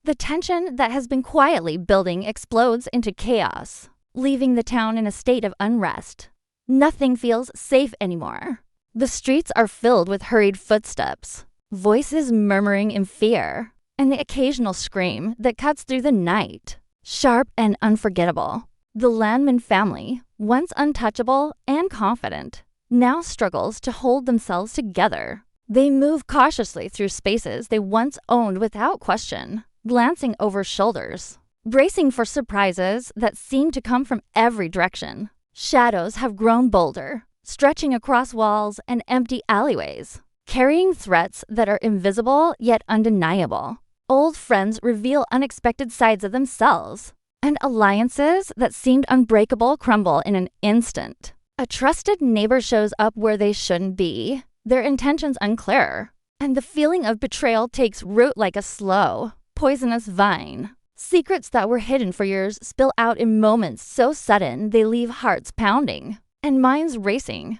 The tension that has been quietly building explodes into chaos, leaving the town in a state of unrest. Nothing feels safe anymore. The streets are filled with hurried footsteps, voices murmuring in fear, and the occasional scream that cuts through the night, sharp and unforgettable. The Landman family, once untouchable and confident, now struggles to hold themselves together. They move cautiously through spaces they once owned without question, glancing over shoulders, bracing for surprises that seem to come from every direction. Shadows have grown bolder, stretching across walls and empty alleyways, carrying threats that are invisible yet undeniable. Old friends reveal unexpected sides of themselves, and alliances that seemed unbreakable crumble in an instant. A trusted neighbor shows up where they shouldn't be, their intentions unclear, and the feeling of betrayal takes root like a slow, poisonous vine. Secrets that were hidden for years spill out in moments so sudden they leave hearts pounding and minds racing.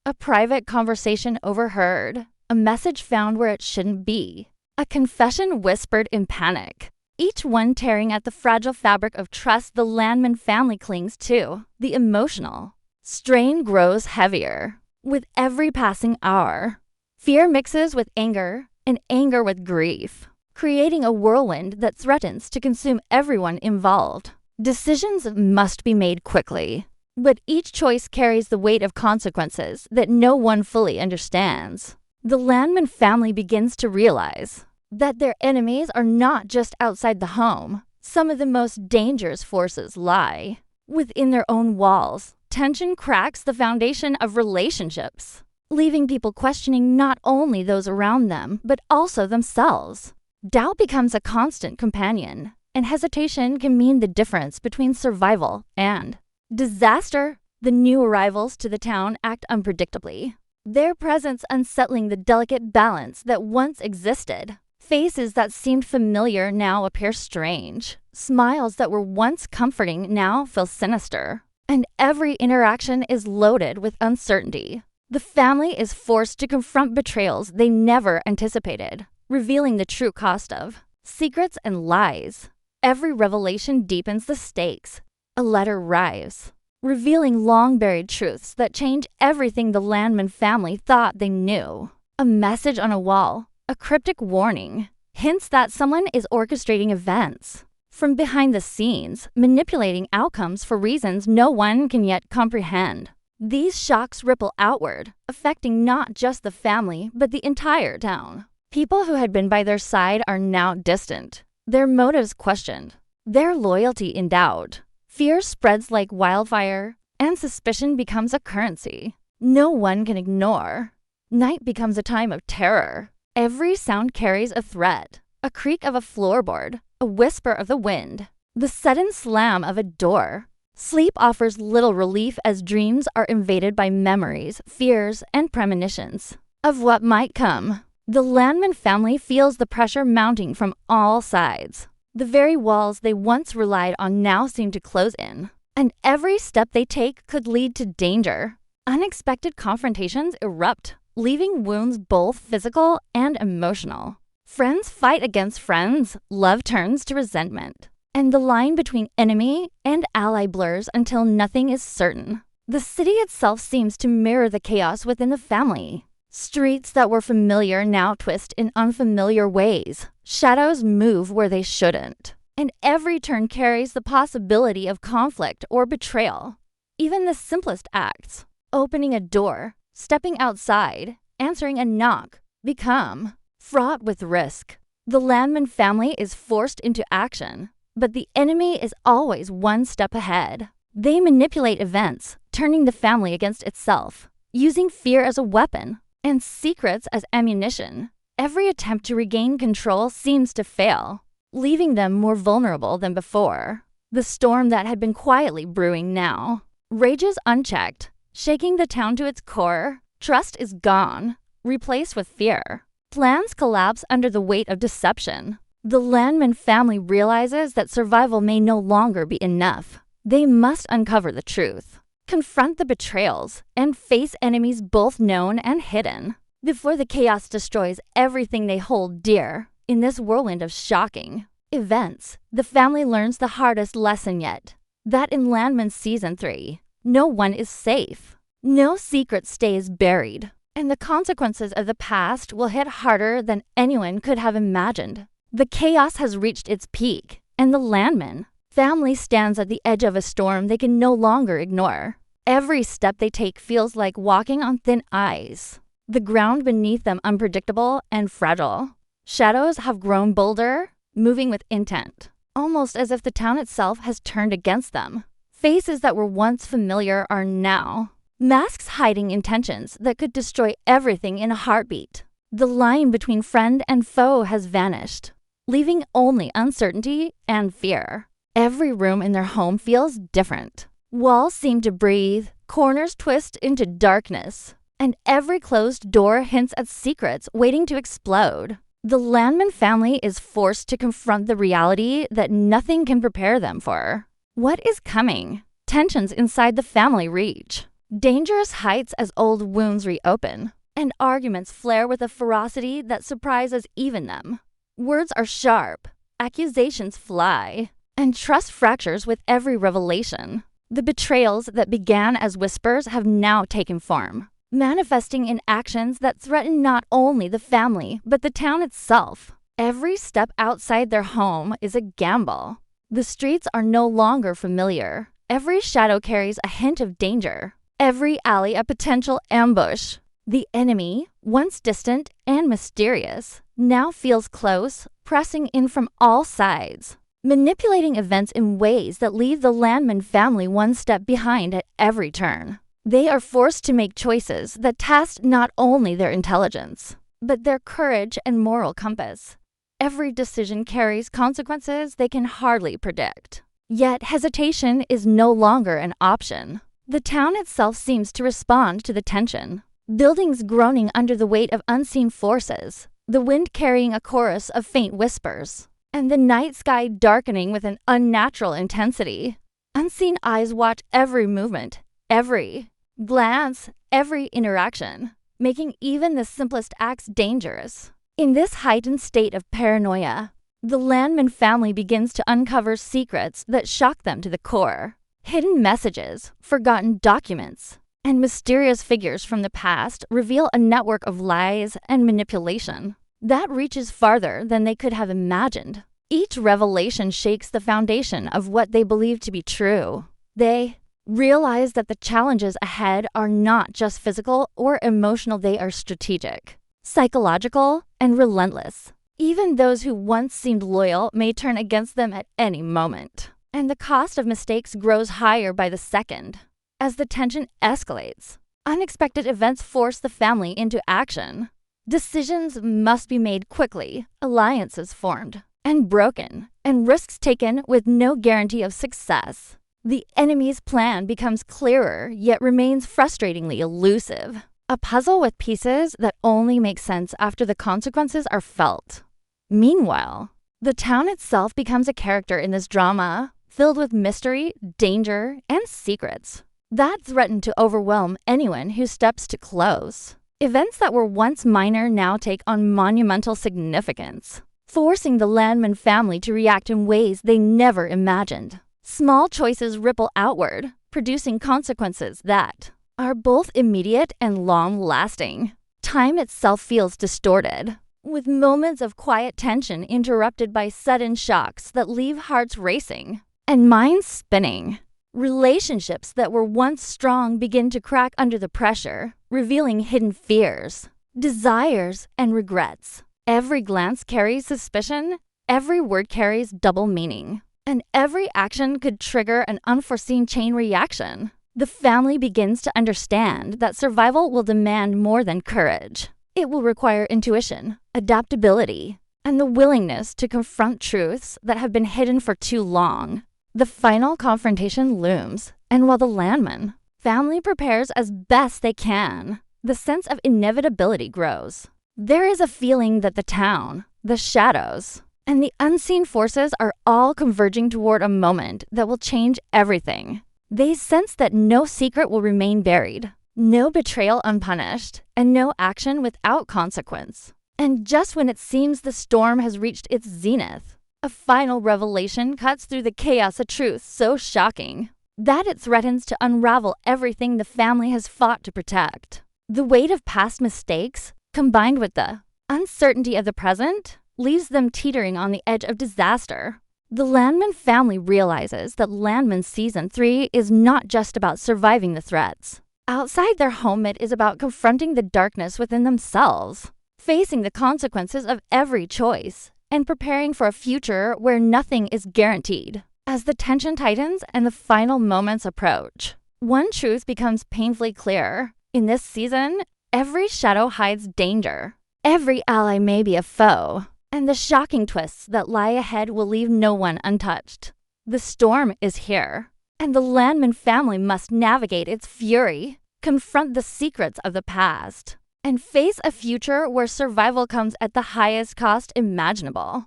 A private conversation overheard, a message found where it shouldn't be, a confession whispered in panic. Each one tearing at the fragile fabric of trust the Landman family clings to. The emotional strain grows heavier with every passing hour. Fear mixes with anger, and anger with grief, creating a whirlwind that threatens to consume everyone involved. Decisions must be made quickly, but each choice carries the weight of consequences that no one fully understands. The Landman family begins to realize that their enemies are not just outside the home. Some of the most dangerous forces lie within their own walls. Tension cracks the foundation of relationships, leaving people questioning not only those around them, but also themselves. Doubt becomes a constant companion, and hesitation can mean the difference between survival and disaster. The new arrivals to the town act unpredictably, their presence unsettling the delicate balance that once existed. Faces that seemed familiar now appear strange. Smiles that were once comforting now feel sinister, and every interaction is loaded with uncertainty. The family is forced to confront betrayals they never anticipated, revealing the true cost of secrets and lies. Every revelation deepens the stakes. A letter arrives, revealing long-buried truths that change everything the Landman family thought they knew. A message on a wall, a cryptic warning, hints that someone is orchestrating events from behind the scenes, manipulating outcomes for reasons no one can yet comprehend. These shocks ripple outward, affecting not just the family, but the entire town. People who had been by their side are now distant, their motives questioned, their loyalty in doubt. Fear spreads like wildfire, and suspicion becomes a currency no one can ignore. Night becomes a time of terror. Every sound carries a threat, a creak of a floorboard, a whisper of the wind, the sudden slam of a door. Sleep offers little relief as dreams are invaded by memories, fears, and premonitions of what might come. The Landman family feels the pressure mounting from all sides. The very walls they once relied on now seem to close in, and every step they take could lead to danger. Unexpected confrontations erupt, leaving wounds both physical and emotional. Friends fight against friends, love turns to resentment, and the line between enemy and ally blurs until nothing is certain. The city itself seems to mirror the chaos within the family. Streets that were familiar now twist in unfamiliar ways. Shadows move where they shouldn't, and every turn carries the possibility of conflict or betrayal. Even the simplest acts, opening a door, stepping outside, answering a knock, become fraught with risk. The Landman family is forced into action, but the enemy is always one step ahead. They manipulate events, turning the family against itself, using fear as a weapon and secrets as ammunition. Every attempt to regain control seems to fail, leaving them more vulnerable than before. The storm that had been quietly brewing now rages unchecked, shaking the town to its core. Trust is gone, replaced with fear. Plans collapse under the weight of deception. The Landman family realizes that survival may no longer be enough. They must uncover the truth, confront the betrayals, and face enemies both known and hidden before the chaos destroys everything they hold dear in this whirlwind of shocking, Events. The family learns the hardest lesson yet. That in Landman Season 3, no one is safe. No secret stays buried. And the consequences of the past will hit harder than anyone could have imagined. The chaos has reached its peak, and the Landman family stands at the edge of a storm they can no longer ignore. Every step they take feels like walking on thin ice. The ground beneath them unpredictable and fragile. Shadows have grown bolder, moving with intent, almost as if the town itself has turned against them. Faces that were once familiar are now masks hiding intentions that could destroy everything in a heartbeat. The line between friend and foe has vanished, leaving only uncertainty and fear. Every room in their home feels different. Walls seem to breathe, corners twist into darkness, and every closed door hints at secrets waiting to explode. The Landman family is forced to confront the reality that nothing can prepare them for. What is coming? Tensions inside the family reach dangerous heights as old wounds reopen, and arguments flare with a ferocity that surprises even them. Words are sharp, accusations fly, and trust fractures with every revelation. The betrayals that began as whispers have now taken form, manifesting in actions that threaten not only the family, but the town itself. Every step outside their home is a gamble. The streets are no longer familiar. Every shadow carries a hint of danger. Every alley a potential ambush. The enemy, once distant and mysterious, now feels close, pressing in from all sides, manipulating events in ways that leave the Landman family one step behind at every turn. They are forced to make choices that test not only their intelligence, but their courage and moral compass. Every decision carries consequences they can hardly predict. Yet hesitation is no longer an option. The town itself seems to respond to the tension. Buildings groaning under the weight of unseen forces, the wind carrying a chorus of faint whispers, and the night sky darkening with an unnatural intensity. Unseen eyes watch every movement, every glance, every interaction, making even the simplest acts dangerous. In this heightened state of paranoia, the Landman family begins to uncover secrets that shock them to the core. Hidden messages, forgotten documents, and mysterious figures from the past reveal a network of lies and manipulation that reaches farther than they could have imagined. Each revelation shakes the foundation of what they believe to be true. They realize that the challenges ahead are not just physical or emotional, they are strategic, psychological, and relentless. Even those who once seemed loyal may turn against them at any moment. And the cost of mistakes grows higher by the second. As the tension escalates, unexpected events force the family into action. Decisions must be made quickly, alliances formed and broken, and risks taken with no guarantee of success. The enemy's plan becomes clearer, yet remains frustratingly elusive. A puzzle with pieces that only make sense after the consequences are felt. Meanwhile, the town itself becomes a character in this drama, filled with mystery, danger, and secrets that threaten to overwhelm anyone who steps too close. Events that were once minor now take on monumental significance, forcing the Landman family to react in ways they never imagined. Small choices ripple outward, producing consequences that are both immediate and long-lasting. Time itself feels distorted, with moments of quiet tension interrupted by sudden shocks that leave hearts racing and minds spinning. Relationships that were once strong begin to crack under the pressure, revealing hidden fears, desires, and regrets. Every glance carries suspicion, every word carries double meaning, and every action could trigger an unforeseen chain reaction. The family begins to understand that survival will demand more than courage. It will require intuition, adaptability, and the willingness to confront truths that have been hidden for too long. The final confrontation looms, and while the Landman family prepares as best they can, the sense of inevitability grows. There is a feeling that the town, the shadows, and the unseen forces are all converging toward a moment that will change everything. They sense that no secret will remain buried, no betrayal unpunished, and no action without consequence. And just when it seems the storm has reached its zenith, A final revelation cuts through the chaos of truth so shocking that it threatens to unravel everything the family has fought to protect. The weight of past mistakes, combined with the uncertainty of the present, leaves them teetering on the edge of disaster. The Landman family realizes that Landman Season 3 is not just about surviving the threats. Outside their home, it is about confronting the darkness within themselves, facing the consequences of every choice, and preparing for a future where nothing is guaranteed. As the tension tightens and the final moments approach, one truth becomes painfully clear. In this season, every shadow hides danger. Every ally may be a foe, and the shocking twists that lie ahead will leave no one untouched. The storm is here, and the Landman family must navigate its fury, confront the secrets of the past, and face a future where survival comes at the highest cost imaginable.